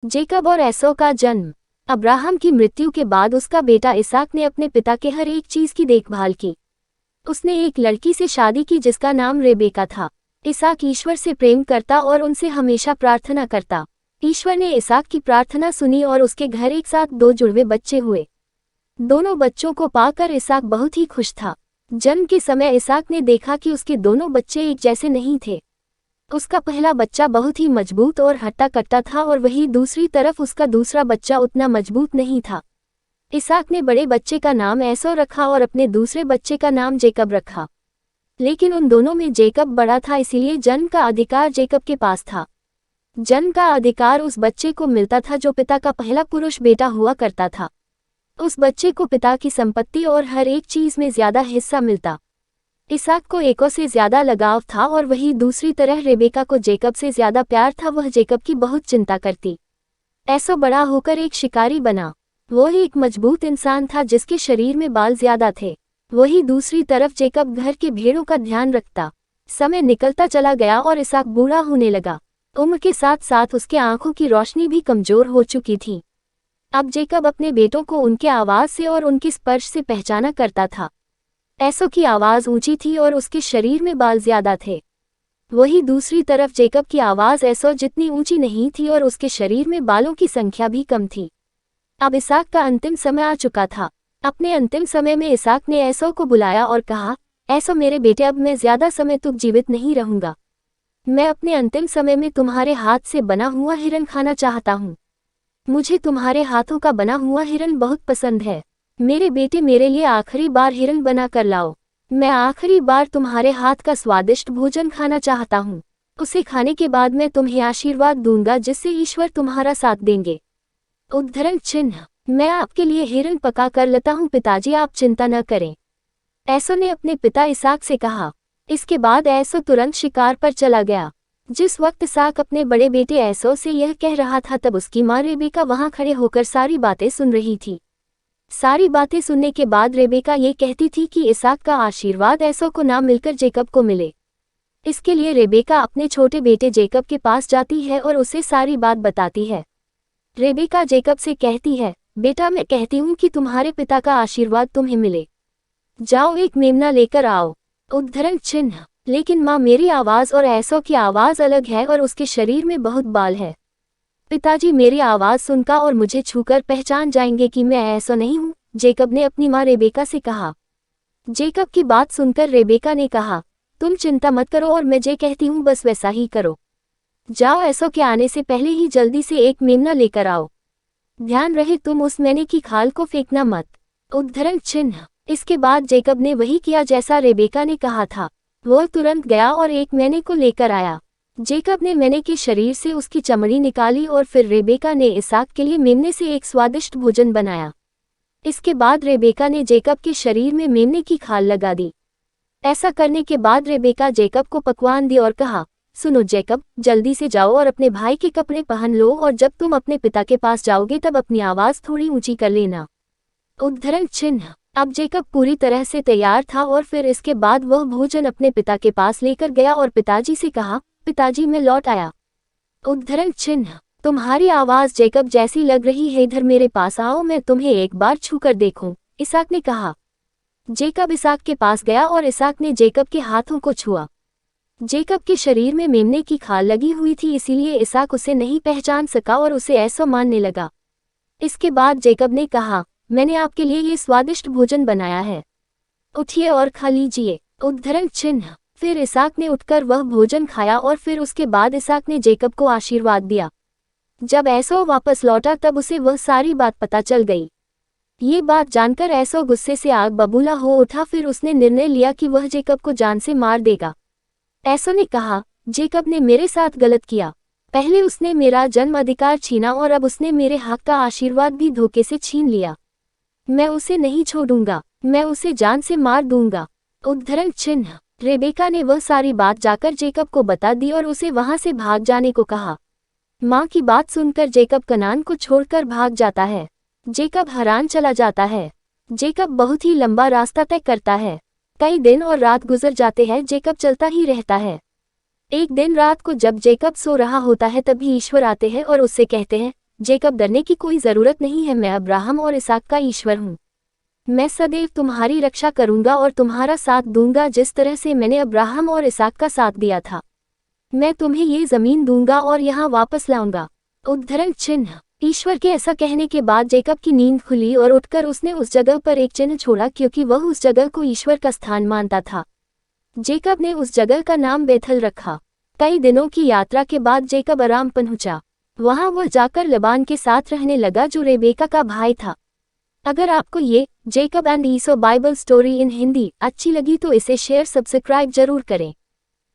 Jacob और एसौ का जन्म। अब्राहम की मृत्यु के बाद उसका बेटा इसाक ने अपने पिता के हर एक चीज की देखभाल की। उसने एक लड़की से शादी की जिसका नाम रेबेका था। इसाक ईश्वर से प्रेम करता और उनसे हमेशा प्रार्थना करता। ईश्वर ने इसाक की प्रार्थना सुनी और उसके घर एक साथ 2 जुड़वे बच्चे हुए। दोनों बच्चों को पाकर इसाक बहुत ही खुश था। जन्म के समय इसाक ने देखा कि उसके दोनों बच्चे एक जैसे नहीं थे। उसका पहला बच्चा बहुत ही मजबूत और हट्टा कट्टा था और वहीं दूसरी तरफ उसका दूसरा बच्चा उतना मजबूत नहीं था। इसाक ने बड़े बच्चे का नाम एसौ रखा और अपने दूसरे बच्चे का नाम जेकब रखा। लेकिन उन दोनों में जेकब बड़ा था, इसीलिए जन्म का अधिकार जेकब के पास था। जन्म का अधिकार उस बच्चे को मिलता था जो पिता का पहला पुरुष बेटा हुआ करता था। उस बच्चे को पिता की संपत्ति और हर एक चीज में ज्यादा हिस्सा मिलता। इसाक को एसौ से ज्यादा लगाव था और वही दूसरी तरह रेबेका को जेकब से ज्यादा प्यार था। वह जेकब की बहुत चिंता करती। एसौ बड़ा होकर एक शिकारी बना। वो ही एक मजबूत इंसान था जिसके शरीर में बाल ज्यादा थे। वही दूसरी तरफ जेकब घर के भेड़ों का ध्यान रखता। समय निकलता चला गया और इसाक बूढ़ा होने लगा। उम्र के साथ साथ उसके आंखों की रोशनी भी कमजोर हो चुकी थी। अब जेकब अपने बेटों को उनके आवाज से और उनके स्पर्श से पहचाना करता था। एसौ की आवाज ऊंची थी और उसके शरीर में बाल ज्यादा थे। वही दूसरी तरफ जेकब की आवाज एसौ जितनी ऊंची नहीं थी और उसके शरीर में बालों की संख्या भी कम थी। अब इसाक का अंतिम समय आ चुका था। अपने अंतिम समय में इसाक ने एसौ को बुलाया और कहा, एसौ मेरे बेटे, अब मैं ज्यादा समय तक जीवित नहीं रहूंगा। मैं अपने अंतिम समय में तुम्हारे हाथ से बना हुआ हिरन खाना चाहता हूँ। मुझे तुम्हारे हाथों का बना हुआ हिरन बहुत पसंद है। मेरे बेटे, मेरे लिए आखिरी बार हिरन बना कर लाओ। मैं आखिरी बार तुम्हारे हाथ का स्वादिष्ट भोजन खाना चाहता हूँ। उसे खाने के बाद मैं तुम्हें आशीर्वाद दूंगा जिससे ईश्वर तुम्हारा साथ देंगे। उद्धरण चिन्ह, मैं आपके लिए हिरन पका कर लाता हूँ पिताजी, आप चिंता न करें। एसौ ने अपने पिता इसाक से कहा। इसके बाद एसौ तुरंत शिकार पर चला गया। जिस वक्त इसाक अपने बड़े बेटे एसौ से यह कह रहा था तब उसकी माँ रेबेका वहां खड़े होकर सारी बातें सुन रही थी। सारी बातें सुनने के बाद रेबेका ये कहती थी कि इसाक का आशीर्वाद एसौ को ना मिलकर जेकब को मिले। इसके लिए रेबेका अपने छोटे बेटे जेकब के पास जाती है और उसे सारी बात बताती है। रेबेका जेकब से कहती है, बेटा, मैं कहती हूँ कि तुम्हारे पिता का आशीर्वाद तुम्हें मिले। जाओ एक मेमना लेकर आओ। उद्धरण चिन्ह, लेकिन माँ, मेरी आवाज और एसौ की आवाज अलग है और उसके शरीर में बहुत बाल है। पिताजी मेरी आवाज सुनकर और मुझे छूकर पहचान जाएंगे कि मैं एसौ नहीं हूँ, जेकब ने अपनी माँ रेबेका से कहा। जेकब की बात सुनकर रेबेका ने कहा, तुम चिंता मत करो और मैं जे कहती हूँ बस वैसा ही करो। जाओ, एसौ के आने से पहले ही जल्दी से एक मेमना लेकर आओ। ध्यान रहे तुम उस मेने की खाल को फेंकना मत। उद्धरण चिन्ह, इसके बाद जेकब ने वही किया जैसा रेबेका ने कहा था। वह तुरंत गया और एक मेने को लेकर आया। जेकब ने मेने के शरीर से उसकी चमड़ी निकाली और फिर रेबेका ने इसाक के लिए मेमने से एक स्वादिष्ट भोजन बनाया। इसके बाद रेबेका ने जेकब के शरीर में मेमने की खाल लगा दी। ऐसा करने के बाद रेबेका जेकब को पकवान दी और कहा, सुनो जेकब, जल्दी से जाओ और अपने भाई के कपड़े पहन लो और जब तुम अपने पिता के पास जाओगे तब अपनी आवाज थोड़ी ऊंची कर लेना। उद्धरण चिन्ह, अब जेकब पूरी तरह से तैयार था और फिर इसके बाद वह भोजन अपने पिता के पास लेकर गया और पिताजी से कहा, पिताजी मैं लौट आया। उद्धरण चिन्ह, तुम्हारी आवाज जेकब जैसी लग रही है, इधर मेरे पास आओ, मैं तुम्हें एक बार छूकर देखूं, इसाक ने कहा। जेकब इसाक के पास गया और इसाक ने जेकब के हाथों को छुआ। जेकब के शरीर में मेमने की खाल लगी हुई थी, इसीलिए इसाक उसे नहीं पहचान सका और उसे ऐसा मानने लगा। इसके बाद जेकब ने कहा, मैंने आपके लिए ये स्वादिष्ट भोजन बनाया है, उठिए और खा लीजिए। उद्धरण चिन्ह, फिर इसाक ने उठकर वह भोजन खाया और फिर उसके बाद इसाक ने जेकब को आशीर्वाद दिया। जब एसौ वापस लौटा तब उसे वह सारी बात पता चल गई। ये बात जानकर एसौ गुस्से से आग बबूला हो उठा। फिर उसने निर्णय लिया कि वह जेकब को जान से मार देगा। एसौ ने कहा, जेकब ने मेरे साथ गलत किया। पहले उसने मेरा जन्म अधिकार छीना और अब उसने मेरे हक का आशीर्वाद भी धोखे से छीन लिया। मैं उसे नहीं छोड़ूंगा, मैं उसे जान से मार दूंगा। उद्धरण चिन्ह, रेबेका ने वह सारी बात जाकर जेकब को बता दी और उसे वहां से भाग जाने को कहा। माँ की बात सुनकर जेकब कनान को छोड़कर भाग जाता है। जेकब हैरान चला जाता है। जेकब बहुत ही लंबा रास्ता तय करता है। कई दिन और रात गुजर जाते हैं, जेकब चलता ही रहता है। एक दिन रात को जब जेकब सो रहा होता है तभी ईश्वर आते हैं और उससे कहते हैं, जेकब डरने की कोई ज़रूरत नहीं है, मैं अब्राहम और इसहाक का ईश्वर हूँ। मैं सदैव तुम्हारी रक्षा करूँगा और तुम्हारा साथ दूंगा जिस तरह से मैंने अब्राहम और इसहाक का साथ दिया था। मैं तुम्हें ये ज़मीन दूंगा और यहाँ वापस लाऊंगा। उद्धरण चिन्ह। ईश्वर के ऐसा कहने के बाद जेकब की नींद खुली और उठकर उसने उस जगह पर एक चिन्ह छोड़ा क्योंकि वह उस जगह को ईश्वर का स्थान मानता था। जेकब ने उस जगह का नाम बेथल रखा। कई दिनों की यात्रा के बाद जेकब आराम पहुंचा। वहां वह जाकर लबान के साथ रहने लगा जो रेबेका का भाई था। अगर आपको ये Jacob and Esau Bible story in Hindi अच्छी लगी तो इसे शेयर सब्सक्राइब जरूर करें।